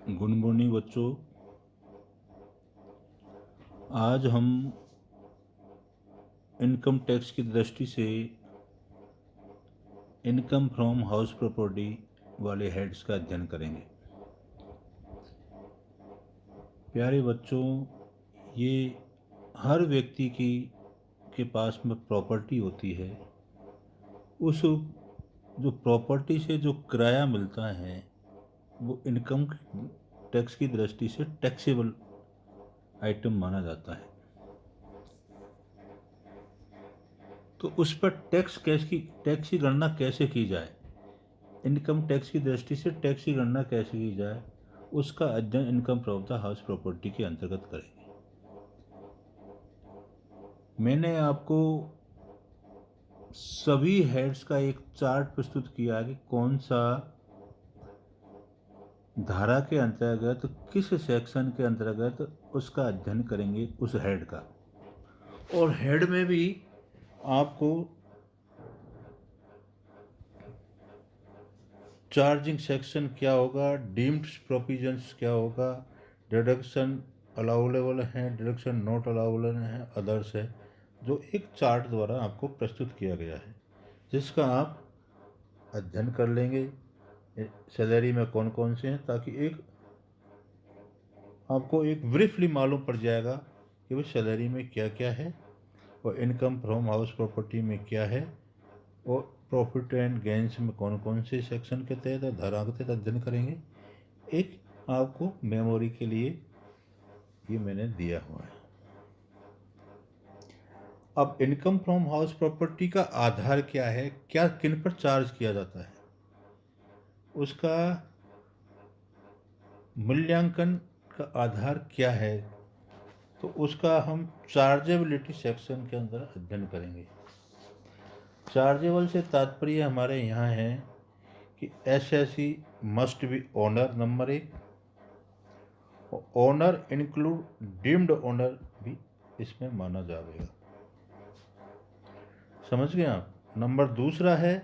Good morning बच्चों। आज हम इनकम टैक्स की दृष्टि से इनकम फ्रॉम हाउस प्रॉपर्टी वाले हेड्स का अध्ययन करेंगे। प्यारे बच्चों, ये हर व्यक्ति की के पास में प्रॉपर्टी होती है। उस जो प्रॉपर्टी से जो किराया मिलता है वो इनकम टैक्स की दृष्टि से टैक्सेबल आइटम माना जाता है। तो उस पर टैक्स की गणना कैसे की जाए, इनकम टैक्स की दृष्टि से टैक्स की गणना कैसे की जाए, उसका अध्ययन income from the house property के अंतर्गत करेंगे। मैंने आपको सभी हेड्स का एक चार्ट प्रस्तुत किया है कि कौन सा धारा के अंतर्गत किस सेक्शन के अंतर्गत उसका अध्ययन करेंगे उस हेड का। और हेड में भी आपको चार्जिंग सेक्शन क्या होगा, डीम्ड प्रोविजंस क्या होगा, डिडक्शन अलाउलेबल है, डिडक्शन नॉट अलाउलेबल है, अदर्स है, जो एक चार्ट द्वारा आपको प्रस्तुत किया गया है, जिसका आप अध्ययन कर लेंगे सैलरी में कौन कौन से हैं, ताकि आपको एक ब्रीफली मालूम पड़ जाएगा कि वो सैलरी में क्या क्या है और इनकम फ्रॉम हाउस प्रॉपर्टी में क्या है और प्रॉफिट एंड गेंस में कौन कौन से सेक्शन के तहत धारा के तहत अध्ययन करेंगे। एक आपको मेमोरी के लिए ये मैंने दिया हुआ है। अब इनकम फ्रॉम हाउस प्रॉपर्टी का आधार क्या है, क्या किन पर चार्ज किया जाता है, उसका मूल्यांकन का आधार क्या है, तो उसका हम चार्जेबिलिटी सेक्शन के अंदर अध्ययन करेंगे। चार्जेबल से तात्पर्य हमारे यहाँ है कि SSC must be owner, number 1। Owner include deemed owner भी इसमें माना जाएगा, समझ गए आप। नंबर दूसरा है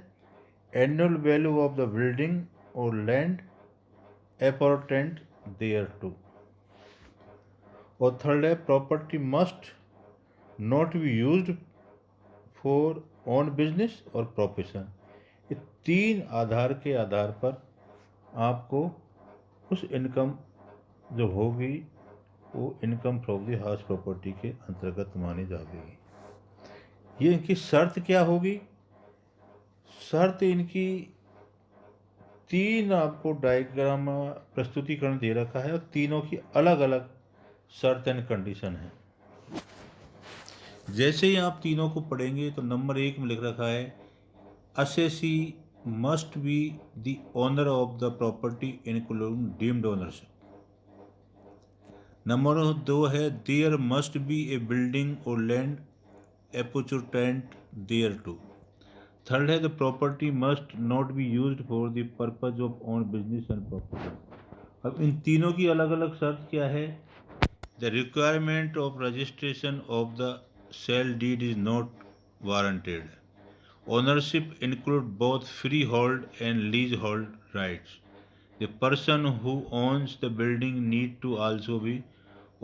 annual value of the building और लैंड एपोर्टेंट देयर टू। और थर्ड है property must not be used for own business or profession. ये तीन आधार के आधार पर आपको उस इनकम जो होगी वो income from the house property के अंतर्गत मानी जाएगी। ये इनकी शर्त क्या होगी, शर्त इनकी तीन आपको डायग्राम प्रस्तुतिकरण दे रखा है और तीनों की अलग अलग शर्त एंड कंडीशन है। जैसे ही आप तीनों को पढ़ेंगे तो नंबर 1 में लिख रखा है assessee must be the owner of the property including deemed ownership. Number 2 है there must be a building और land appurtenant thereto. Third है the property must not be used for the purpose of own business and property. अब इन तीनों की अलग अलग शर्त क्या है। The requirement of registration of the sale deed is not warranted. Ownership include both freehold and leasehold rights. The person who owns the building need to also be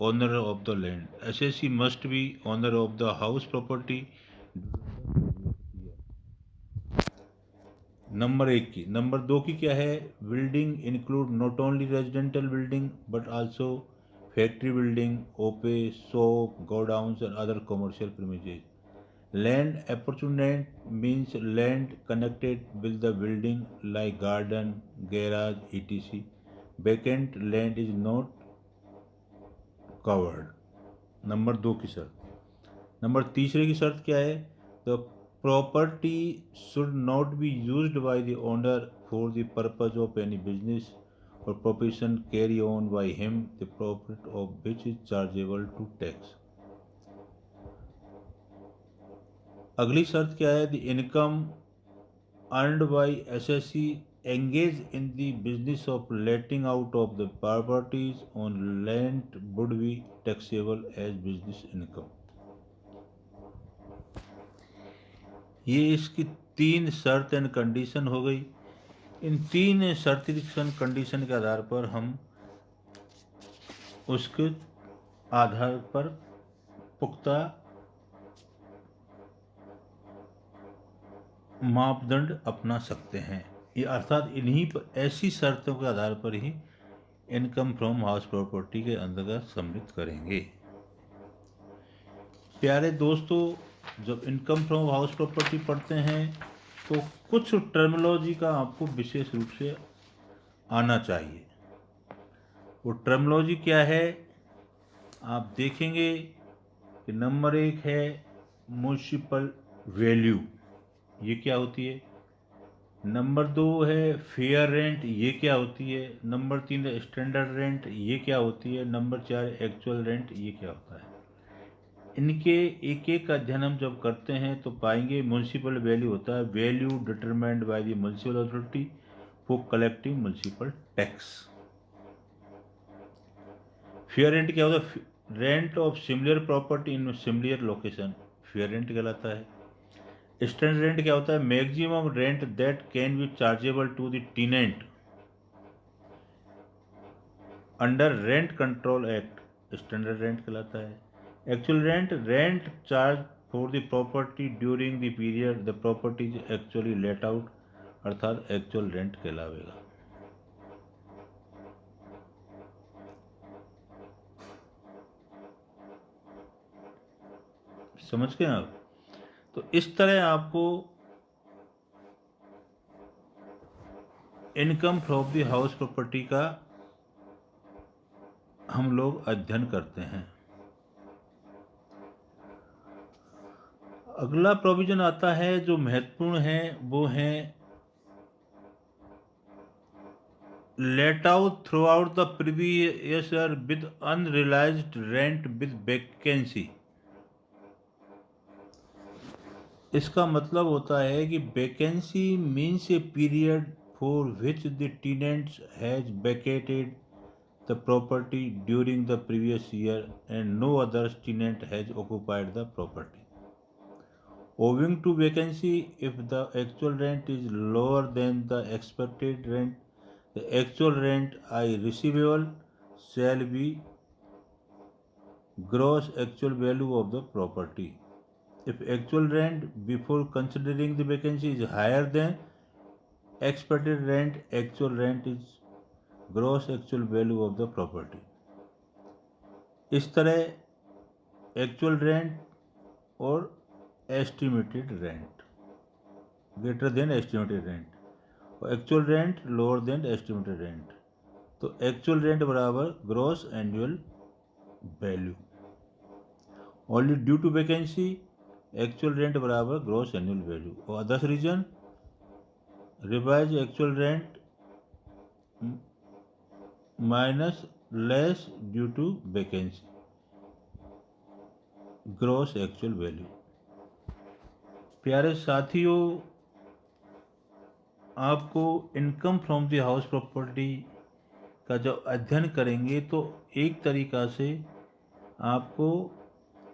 owner of the land. SSC must be owner of the house property. Number 1 की। Number 2 की क्या है, building include not only residential building but also factory building, ओपे, shop, godowns and other commercial premises. Land apportionment means land connected with the building like garden, garage, etc. Vacant land is not covered. Number 2 की शर्त। Number तीसरे की शर्त क्या है, the property should not be used by the owner for the purpose of any business or profession carry on by him, the profit of which is chargeable to tax. अगली शर्त क्या है, the income earned by SSC engage in the business of letting out of the properties on land would be taxable as business income। ये इसकी तीन शर्त and condition हो गई। इन तीन शर्त कंडीशन के आधार पर हम उसके आधार पर पुख्ता मापदंड अपना सकते हैं। ये अर्थात इन्हीं पर, ऐसी शर्तों के आधार पर ही इनकम फ्रॉम हाउस प्रॉपर्टी के अंतर्गत सम्मिलित करेंगे। प्यारे दोस्तों, जब इनकम फ्रॉम हाउस प्रॉपर्टी पढ़ते हैं तो कुछ टर्मिनोलॉजी का आपको विशेष रूप से आना चाहिए। वो टर्मिनोलॉजी क्या है, आप देखेंगे कि नंबर 1 है म्युनिसिपल वैल्यू, ये क्या होती है। नंबर 2 है फेयर रेंट, ये क्या होती है। नंबर 3 है स्टैंडर्ड रेंट, ये क्या होती है। नंबर 4 एक्चुअल रेंट, ये क्या होता है। इनके एक एक का अध्ययन हम जब करते हैं तो पाएंगे म्युनिसिपल वैल्यू होता है value determined by the municipal authority for collecting municipal tax. Fair rent क्या होता है, rent of similar property in similar location, fair rent कहलाता है। स्टैंडर्ड रेंट क्या होता है, maximum rent that can be chargeable to the tenant under rent control act, standard rent कहलाता है। Actual rent, rent charge for the property during the period the property is actually let out, अर्थात actual rent कहलावेगा। समझ गए आप। तो इस तरह आपको income from the house property का हम लोग अध्ययन करते हैं। अगला प्रोविजन आता है जो महत्वपूर्ण है, वो है let out throughout the previous year with unrealised rent with vacancy. इसका मतलब होता है कि vacancy means a period for which the tenants has vacated the property during the previous year and no other tenant has occupied the property. Owing to vacancy, if the actual rent is lower than the expected rent, the actual rent I receivable shall be gross actual value of the property. If actual rent before considering the vacancy is higher than expected rent, actual rent is gross actual value of the property. इस तरह actual rent और estimated rent greater than estimated rent और actual rent lower than estimated rent. तो actual rent बराबर gross annual value. Only due to vacancy actual rent बराबर gross annual value और others reason revise actual rent minus less due to vacancy gross actual value. प्यारे साथियों, आपको income from the house property का जब अध्ययन करेंगे तो एक तरीक़ा से आपको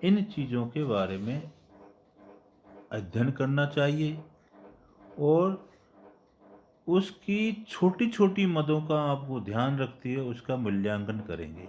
इन चीज़ों के बारे में अध्ययन करना चाहिए और उसकी छोटी छोटी मदों का आपको ध्यान रखते हुए उसका मूल्यांकन करेंगे।